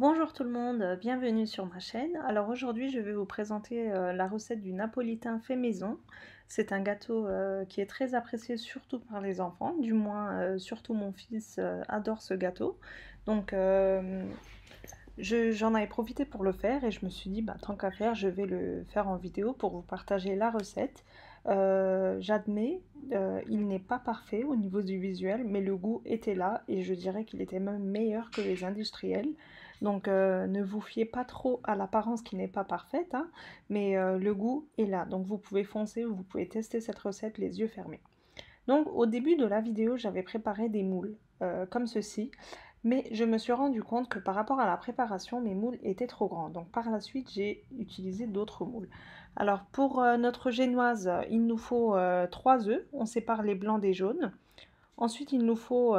Bonjour tout le monde, bienvenue sur ma chaîne. Alors aujourd'hui je vais vous présenter la recette du napolitain fait maison. C'est un gâteau qui est très apprécié surtout par les enfants, du moins surtout mon fils adore ce gâteau. Donc j'en avais profité pour le faire et je me suis dit bah, tant qu'à faire je vais le faire en vidéo pour vous partager la recette. J'admets, il n'est pas parfait au niveau du visuel, mais le goût était là et je dirais qu'il était même meilleur que les industriels. Donc ne vous fiez pas trop à l'apparence qui n'est pas parfaite, hein, mais le goût est là. Donc vous pouvez foncer, vous pouvez tester cette recette les yeux fermés. Donc au début de la vidéo, j'avais préparé des moules comme ceci, mais je me suis rendu compte que par rapport à la préparation, mes moules étaient trop grands. Donc par la suite, j'ai utilisé d'autres moules. Alors pour notre génoise, il nous faut 3 œufs, on sépare les blancs des jaunes. Ensuite, il nous faut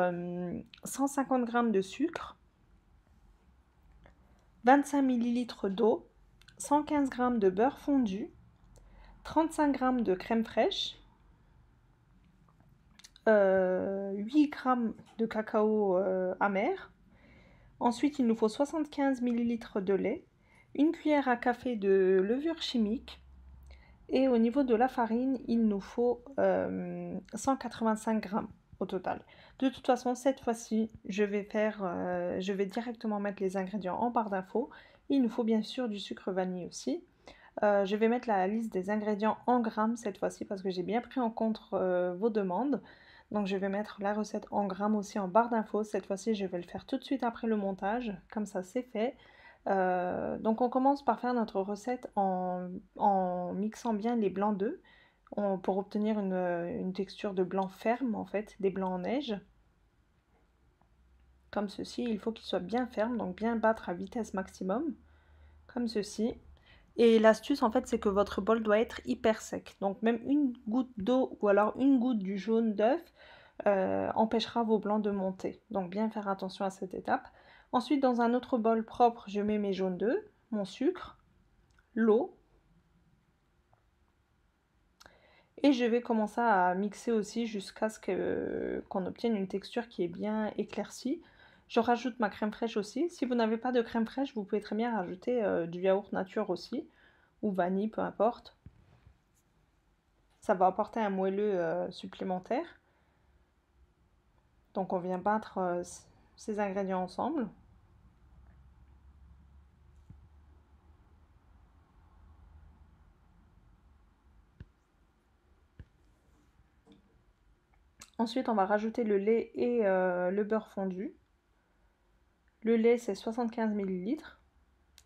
150 g de sucre, 25 ml d'eau, 115 g de beurre fondu, 35 g de crème fraîche, 8 g de cacao amer. Ensuite, il nous faut 75 ml de lait, une cuillère à café de levure chimique. Et au niveau de la farine, il nous faut 185 g au total. De toute façon, cette fois-ci, je vais directement mettre les ingrédients en barre d'infos. Il nous faut bien sûr du sucre vanille aussi. Je vais mettre la liste des ingrédients en grammes cette fois-ci parce que j'ai bien pris en compte vos demandes. Donc je vais mettre la recette en grammes aussi en barre d'infos. Cette fois-ci, je vais le faire tout de suite après le montage. Comme ça, c'est fait. Donc on commence par faire notre recette en mixant bien les blancs d'œufs pour obtenir une texture de blanc ferme en fait, des blancs en neige. Comme ceci, il faut qu'il soit bien ferme, donc bien battre à vitesse maximum, comme ceci. Et l'astuce, en fait, c'est que votre bol doit être hyper sec. Donc même une goutte d'eau ou alors une goutte du jaune d'œuf empêchera vos blancs de monter. Donc bien faire attention à cette étape. Ensuite, dans un autre bol propre, je mets mes jaunes d'œufs, mon sucre, l'eau. Et je vais commencer à mixer aussi jusqu'à ce qu'on obtienne une texture qui est bien éclaircie. Je rajoute ma crème fraîche aussi. Si vous n'avez pas de crème fraîche, vous pouvez très bien rajouter du yaourt nature aussi, ou vanille, peu importe. Ça va apporter un moelleux supplémentaire. Donc on vient battre ces ingrédients ensemble. Ensuite on va rajouter le lait et le beurre fondu. Le lait c'est 75 ml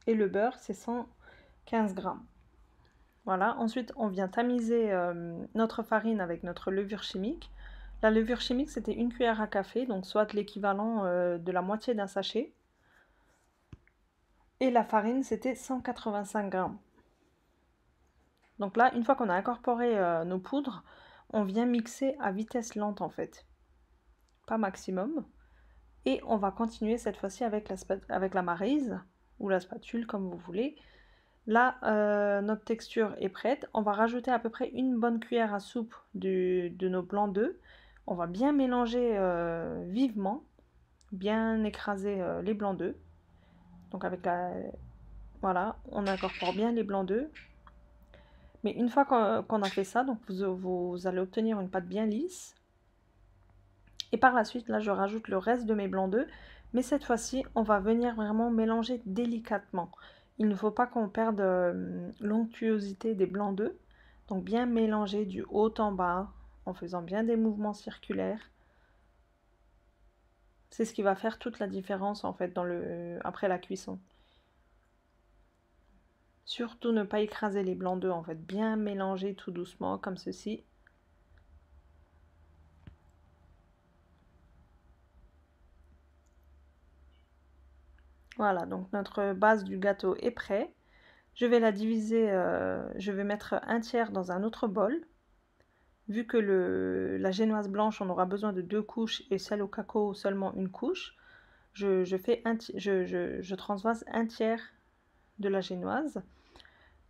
et le beurre c'est 115 g. Voilà, ensuite on vient tamiser notre farine avec notre levure chimique. La levure chimique c'était une cuillère à café, donc soit l'équivalent de la moitié d'un sachet. Et la farine c'était 185 g. Donc là, une fois qu'on a incorporé nos poudres, on vient mixer à vitesse lente en fait, pas maximum. Et on va continuer cette fois-ci avec la maryse ou la spatule comme vous voulez. Là, notre texture est prête. On va rajouter à peu près une bonne cuillère à soupe de nos blancs d'œufs. On va bien mélanger vivement, bien écraser les blancs d'œufs. Donc avec voilà, on incorpore bien les blancs d'œufs. Mais une fois qu'on a fait ça, donc vous allez obtenir une pâte bien lisse. Et par la suite, là, je rajoute le reste de mes blancs d'œufs. Mais cette fois-ci, on va venir vraiment mélanger délicatement. Il ne faut pas qu'on perde l'onctuosité des blancs d'œufs. Donc bien mélanger du haut en bas en faisant bien des mouvements circulaires. C'est ce qui va faire toute la différence en fait après la cuisson. Surtout ne pas écraser les blancs d'œufs en fait, bien mélanger tout doucement comme ceci. Voilà, donc notre base du gâteau est prête. Je vais la diviser, je vais mettre un tiers dans un autre bol. Vu que la génoise blanche, on aura besoin de 2 couches et celle au cacao seulement une couche, je transvase un tiers de la génoise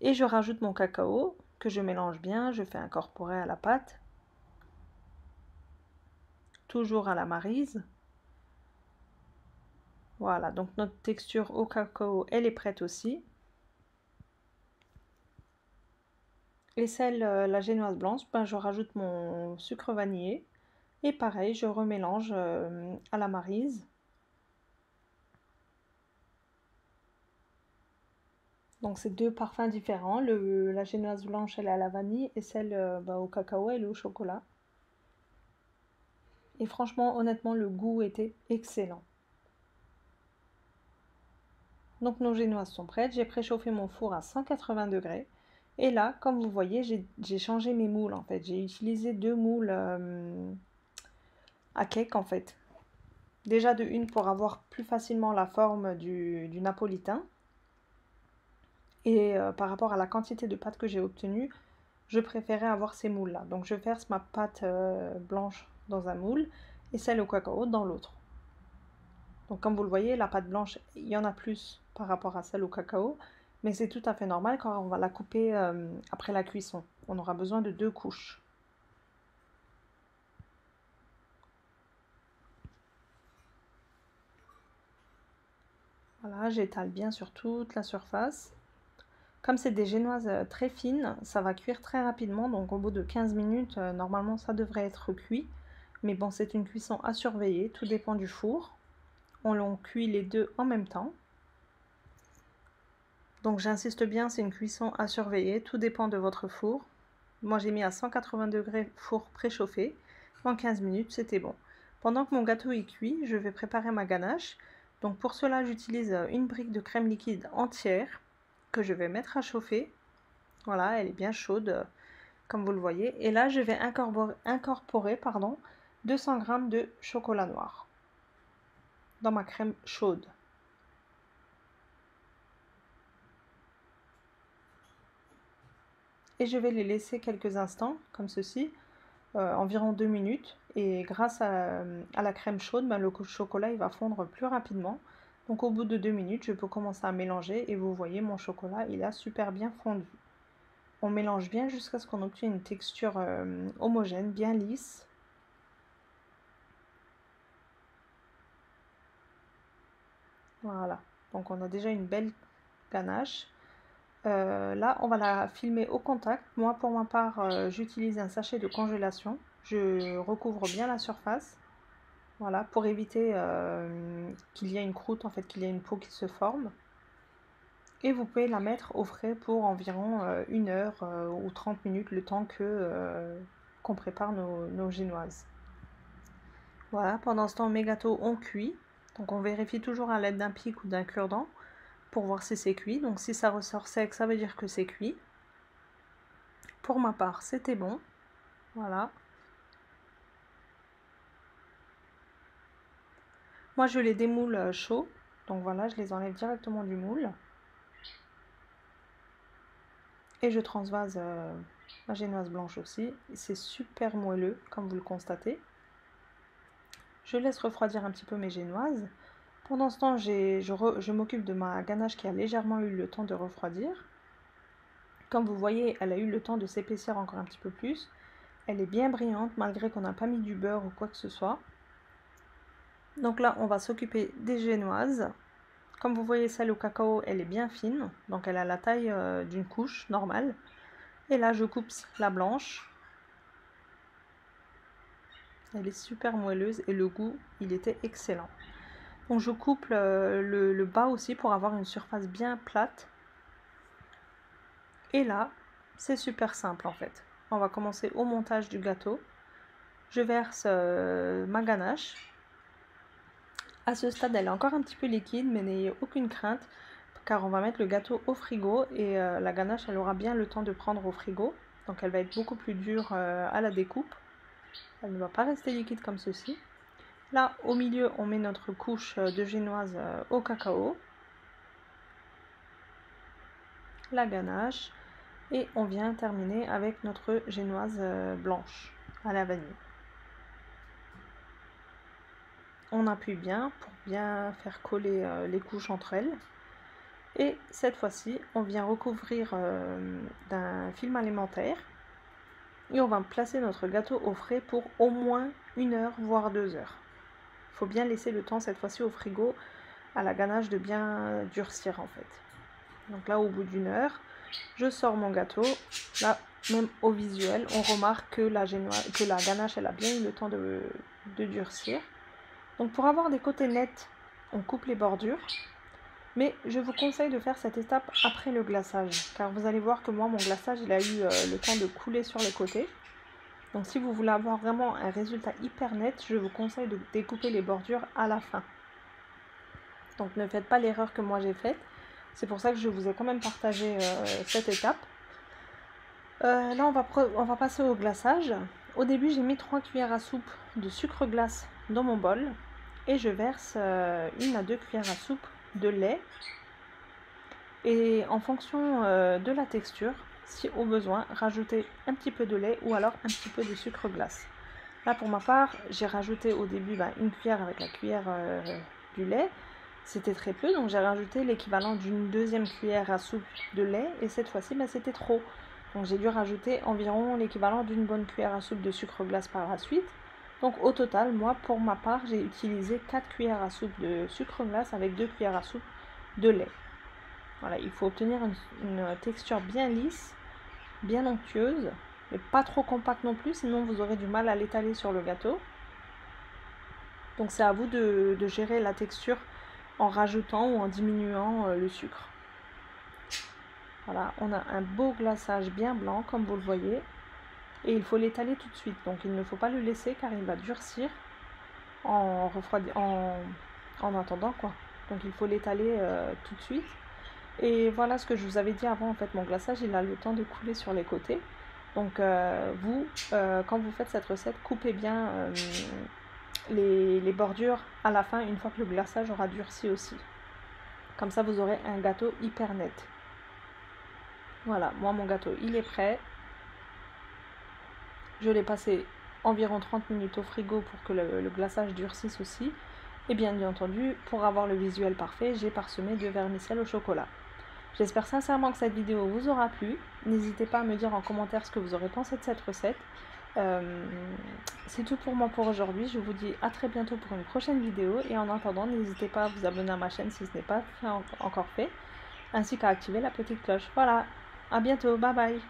et je rajoute mon cacao que je mélange bien, je fais incorporer à la pâte, toujours à la maryse. Voilà, donc notre texture au cacao, elle est prête aussi. Et celle, la génoise blanche, ben, je rajoute mon sucre vanillé. Et pareil, je remélange à la maryse. Donc c'est deux parfums différents. La génoise blanche, elle est à la vanille et celle bah, au cacao, elle est au chocolat. Et franchement, honnêtement, le goût était excellent. Donc nos génoises sont prêtes. J'ai préchauffé mon four à 180 degrés. Et là, comme vous voyez, j'ai changé mes moules en fait. J'ai utilisé deux moules à cake en fait. Déjà de une pour avoir plus facilement la forme du napolitain. Et par rapport à la quantité de pâte que j'ai obtenue, je préférais avoir ces moules-là. Donc je verse ma pâte blanche dans un moule et celle au cacao dans l'autre. Donc comme vous le voyez, la pâte blanche, il y en a plus par rapport à celle au cacao, mais c'est tout à fait normal quand on va la couper après la cuisson. On aura besoin de deux couches. Voilà, j'étale bien sur toute la surface. Comme c'est des génoises très fines, ça va cuire très rapidement, donc au bout de 15 minutes, normalement ça devrait être cuit. Mais bon, c'est une cuisson à surveiller, tout dépend du four. On cuit les deux en même temps. Donc j'insiste bien, c'est une cuisson à surveiller, tout dépend de votre four. Moi j'ai mis à 180 degrés four préchauffé. En 15 minutes, c'était bon. Pendant que mon gâteau est cuit, je vais préparer ma ganache. Donc pour cela, j'utilise une brique de crème liquide entière que je vais mettre à chauffer. Voilà, elle est bien chaude, comme vous le voyez. Et là, je vais incorporer 200 g de chocolat noir dans ma crème chaude. Et je vais les laisser quelques instants, comme ceci, environ 2 minutes. Et grâce à la crème chaude, ben, le chocolat il va fondre plus rapidement. Donc au bout de 2 minutes, je peux commencer à mélanger et vous voyez mon chocolat, il a super bien fondu. On mélange bien jusqu'à ce qu'on obtienne une texture homogène, bien lisse. Voilà, donc on a déjà une belle ganache. Là, on va la filmer au contact. Moi, pour ma part, j'utilise un sachet de congélation. Je recouvre bien la surface. Voilà, pour éviter qu'il y ait une croûte, en fait, qu'il y ait une peau qui se forme. Et vous pouvez la mettre au frais pour environ 1 heure ou 30 minutes, le temps qu'on prépare nos génoises. Voilà, pendant ce temps, mes gâteaux ont cuit. Donc on vérifie toujours à l'aide d'un pic ou d'un cure-dent pour voir si c'est cuit. Donc si ça ressort sec, ça veut dire que c'est cuit. Pour ma part, c'était bon. Voilà. Moi, je les démoule chauds. Donc voilà, je les enlève directement du moule. Et je transvase ma génoise blanche aussi. C'est super moelleux, comme vous le constatez. Je laisse refroidir un petit peu mes génoises. Pendant ce temps, je m'occupe de ma ganache qui a légèrement eu le temps de refroidir. Comme vous voyez, elle a eu le temps de s'épaissir encore un petit peu plus. Elle est bien brillante malgré qu'on n'a pas mis du beurre ou quoi que ce soit. Donc là, on va s'occuper des génoises. Comme vous voyez, celle au cacao, elle est bien fine. Donc elle a la taille d'une couche normale. Et là, je coupe la blanche. Elle est super moelleuse et le goût, il était excellent. Donc je coupe le bas aussi pour avoir une surface bien plate. Et là, c'est super simple en fait. On va commencer au montage du gâteau. Je verse ma ganache. À ce stade, elle est encore un petit peu liquide, mais n'ayez aucune crainte, car on va mettre le gâteau au frigo et la ganache, elle aura bien le temps de prendre au frigo. Donc elle va être beaucoup plus dure à la découpe. Elle ne va pas rester liquide comme ceci. Là, au milieu, on met notre couche de génoise au cacao, la ganache, et on vient terminer avec notre génoise blanche à la vanille. On appuie bien pour bien faire coller les couches entre elles. Et cette fois-ci, on vient recouvrir d'un film alimentaire et on va placer notre gâteau au frais pour au moins 1 heure, voire 2 heures. Il faut bien laisser le temps cette fois-ci au frigo à la ganache de bien durcir en fait. Donc là, au bout d'une heure, je sors mon gâteau. Là, même au visuel, on remarque que la ganache, elle a bien eu le temps de durcir. Donc pour avoir des côtés nets, on coupe les bordures. Mais je vous conseille de faire cette étape après le glaçage, car vous allez voir que moi, mon glaçage, il a eu le temps de couler sur les côtés. Donc si vous voulez avoir vraiment un résultat hyper net, je vous conseille de découper les bordures à la fin. Donc ne faites pas l'erreur que moi j'ai faite. C'est pour ça que je vous ai quand même partagé cette étape. Là, on va passer au glaçage. Au début, j'ai mis 3 cuillères à soupe de sucre glace dans mon bol. Et je verse 1 à 2 cuillères à soupe de lait. Et en fonction de la texture, si au besoin, rajoutez un petit peu de lait ou alors un petit peu de sucre glace. Là, pour ma part, j'ai rajouté au début 1 cuillère avec la cuillère du lait. C'était très peu, donc j'ai rajouté l'équivalent d'une 2e cuillère à soupe de lait. Et cette fois-ci, c'était trop. Donc j'ai dû rajouter environ l'équivalent d'une bonne cuillère à soupe de sucre glace par la suite. Donc au total, moi, pour ma part, j'ai utilisé 4 cuillères à soupe de sucre glace avec 2 cuillères à soupe de lait. Voilà, il faut obtenir une texture bien lisse, bien onctueuse, mais pas trop compacte non plus, sinon vous aurez du mal à l'étaler sur le gâteau. Donc c'est à vous de gérer la texture en rajoutant ou en diminuant le sucre. Voilà, on a un beau glaçage bien blanc, comme vous le voyez. Et il faut l'étaler tout de suite. Donc il ne faut pas le laisser car il va durcir en attendant quoi. Donc il faut l'étaler tout de suite. Et voilà ce que je vous avais dit avant, en fait, mon glaçage, il a le temps de couler sur les côtés. Donc quand vous faites cette recette, coupez bien les bordures à la fin, une fois que le glaçage aura durci aussi. Comme ça, vous aurez un gâteau hyper net. Voilà, moi, mon gâteau, il est prêt. Je l'ai passé environ 30 minutes au frigo pour que le glaçage durcisse aussi. Et bien entendu, pour avoir le visuel parfait, j'ai parsemé de vermicelle au chocolat. J'espère sincèrement que cette vidéo vous aura plu. N'hésitez pas à me dire en commentaire ce que vous aurez pensé de cette recette. C'est tout pour moi pour aujourd'hui. Je vous dis à très bientôt pour une prochaine vidéo. Et en attendant, n'hésitez pas à vous abonner à ma chaîne si ce n'est pas encore fait. Ainsi qu'à activer la petite cloche. Voilà, à bientôt, bye bye.